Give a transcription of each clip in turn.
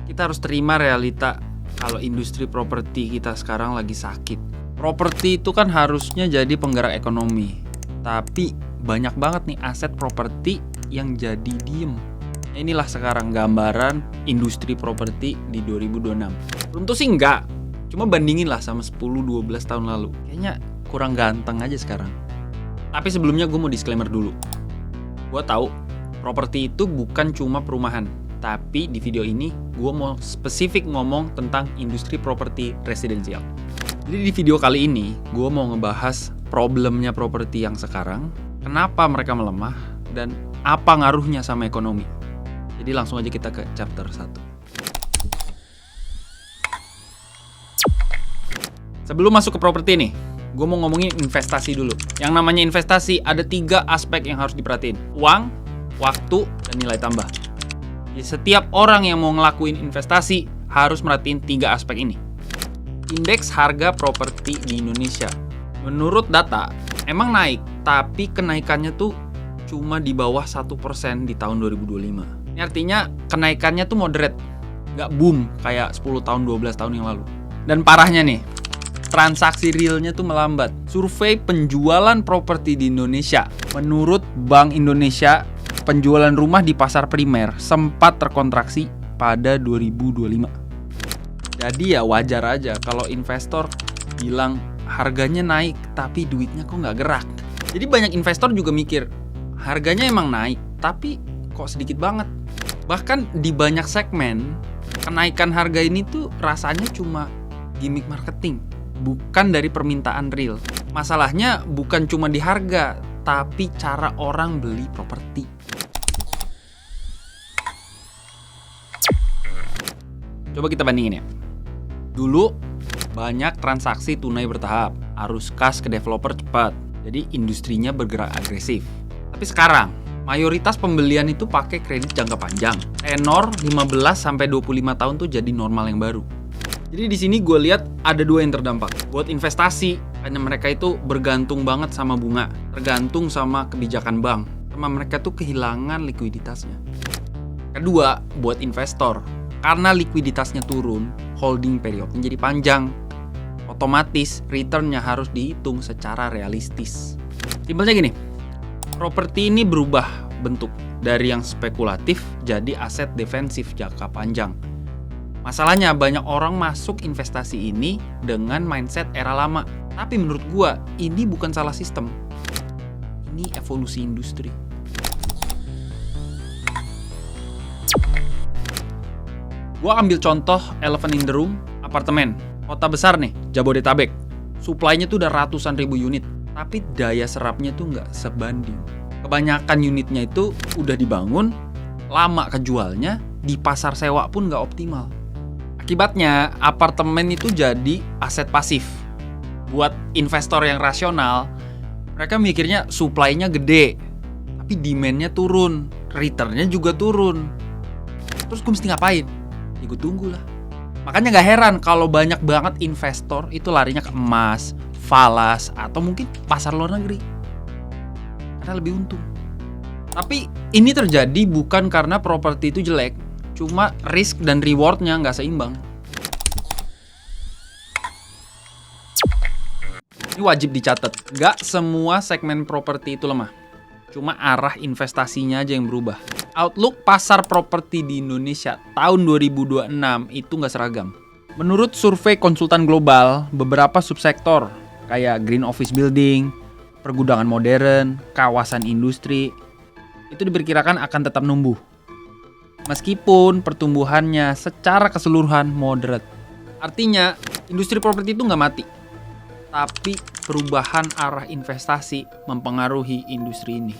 kita harus terima realita kalau industri properti kita sekarang lagi sakit. Properti itu kan harusnya jadi penggerak ekonomi, tapi banyak banget nih aset properti yang jadi diem. Inilah sekarang gambaran industri properti di 2026. Tentu sih enggak, cuma bandingin lah sama 10-12 tahun lalu. Kayaknya kurang ganteng aja sekarang. Tapi sebelumnya gue mau disclaimer dulu. Gue tahu properti itu bukan cuma perumahan, tapi di video ini gue mau spesifik ngomong tentang industri properti residensial. Jadi di video kali ini gue mau ngebahas problemnya properti yang sekarang, kenapa mereka melemah, dan apa ngaruhnya sama ekonomi. Jadi langsung aja kita ke chapter 1. Sebelum masuk ke properti nih, gue mau ngomongin investasi dulu. Yang namanya investasi ada 3 aspek yang harus diperhatiin. Uang, waktu, dan nilai tambah. Jadi setiap orang yang mau ngelakuin investasi harus merhatiin 3 aspek ini. Indeks harga properti di Indonesia. Menurut data, emang naik, tapi kenaikannya tuh cuma di bawah 1% di tahun 2025. Ini artinya kenaikannya tuh moderate, nggak boom kayak 10 tahun, 12 tahun yang lalu. Dan parahnya nih, transaksi realnya tuh melambat. Survei penjualan properti di Indonesia, menurut Bank Indonesia, penjualan rumah di pasar primer sempat terkontraksi pada 2025. Jadi ya wajar aja kalau investor bilang harganya naik tapi duitnya kok nggak gerak. Jadi banyak investor juga mikir, harganya emang naik tapi kok sedikit banget. Bahkan di banyak segmen, kenaikan harga ini tuh rasanya cuma gimmick marketing, bukan dari permintaan real. Masalahnya bukan cuma di harga, tapi cara orang beli properti. Coba kita bandingin ya. Dulu banyak transaksi tunai bertahap, arus kas ke developer cepat, jadi industrinya bergerak agresif. Tapi sekarang, mayoritas pembelian itu pakai kredit jangka panjang. Tenor 15-25 tahun tuh jadi normal yang baru. Jadi di sini gue lihat ada 2 yang terdampak. Buat investasi, karena mereka itu bergantung banget sama bunga, tergantung sama kebijakan bank, sama mereka tuh kehilangan likuiditasnya. Kedua, buat investor, karena likuiditasnya turun, holding periodnya jadi panjang. Otomatis returnnya harus dihitung secara realistis. Simpelnya gini, properti ini berubah bentuk dari yang spekulatif jadi aset defensif jangka panjang. Masalahnya banyak orang masuk investasi ini dengan mindset era lama. Tapi menurut gua ini bukan salah sistem. Ini evolusi industri. Gua ambil contoh elephant in the room, apartemen. Kota besar nih, Jabodetabek. Supply-nya tuh udah ratusan ribu unit. Tapi daya serapnya tuh nggak sebanding. Kebanyakan unitnya itu udah dibangun, lama kejualnya, di pasar sewa pun nggak optimal. Akibatnya, apartemen itu jadi aset pasif. Buat investor yang rasional, mereka mikirnya supply-nya gede, tapi demand-nya turun, return-nya juga turun. Terus gue mesti ngapain? Ya gue tunggu lah. Makanya nggak heran kalau banyak banget investor itu larinya ke emas, falas, atau mungkin pasar luar negeri. Karena lebih untung. Tapi ini terjadi bukan karena properti itu jelek, cuma risk dan rewardnya nggak seimbang. Ini wajib dicatat, nggak semua segmen properti itu lemah. Cuma arah investasinya aja yang berubah. Outlook pasar properti di Indonesia tahun 2026 itu nggak seragam. Menurut survei konsultan global, beberapa subsektor kayak green office building, pergudangan modern, kawasan industri, itu diperkirakan akan tetap numbuh. Meskipun pertumbuhannya secara keseluruhan moderate. Artinya, industri properti itu nggak mati. Tapi perubahan arah investasi mempengaruhi industri ini.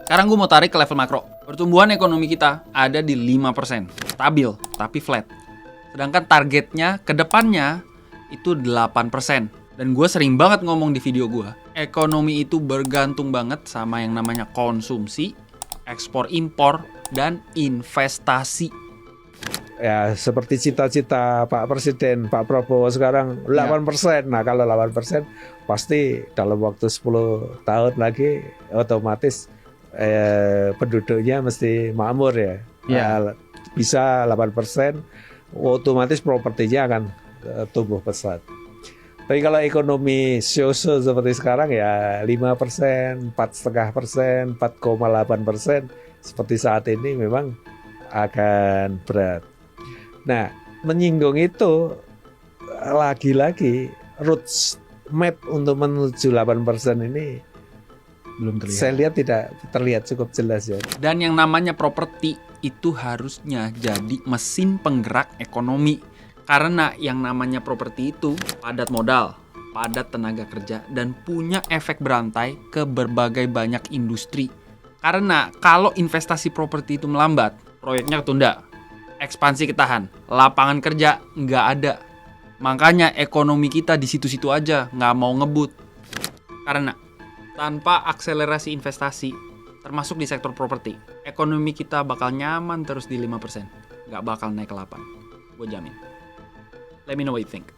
Sekarang gue mau tarik ke level makro. Pertumbuhan ekonomi kita ada di 5%. Stabil, tapi flat. Sedangkan targetnya ke depannya itu 8%. Dan gue sering banget ngomong di video gue, ekonomi itu bergantung banget sama yang namanya konsumsi, ekspor impor, dan investasi. Ya, seperti cita-cita Pak Presiden, Pak Prabowo sekarang 8%. Nah, kalau 8% pasti dalam waktu 10 tahun lagi otomatis penduduknya mesti makmur ya. Ya. Nah, bisa 8%. otomatis propertinya akan tumbuh pesat. Tapi kalau ekonomi so-so seperti sekarang ya 5%, 4,5%, 4,8%, seperti saat ini memang akan berat. Nah, menyinggung itu lagi-lagi route map untuk menuju 8% ini Belum terlihat. saya lihat tidak terlihat cukup jelas ya. Dan yang namanya properti itu harusnya jadi mesin penggerak ekonomi. Karena yang namanya properti itu padat modal, padat tenaga kerja, dan punya efek berantai ke berbagai banyak industri. Karena kalau investasi properti itu melambat, proyeknya ketunda, ekspansi ketahan, lapangan kerja nggak ada. Makanya ekonomi kita di situ-situ aja, nggak mau ngebut. Karena tanpa akselerasi investasi, termasuk di sektor properti, ekonomi kita bakal nyaman terus di 5%. Nggak bakal naik ke 8%. Gue jamin. Let me know what you think.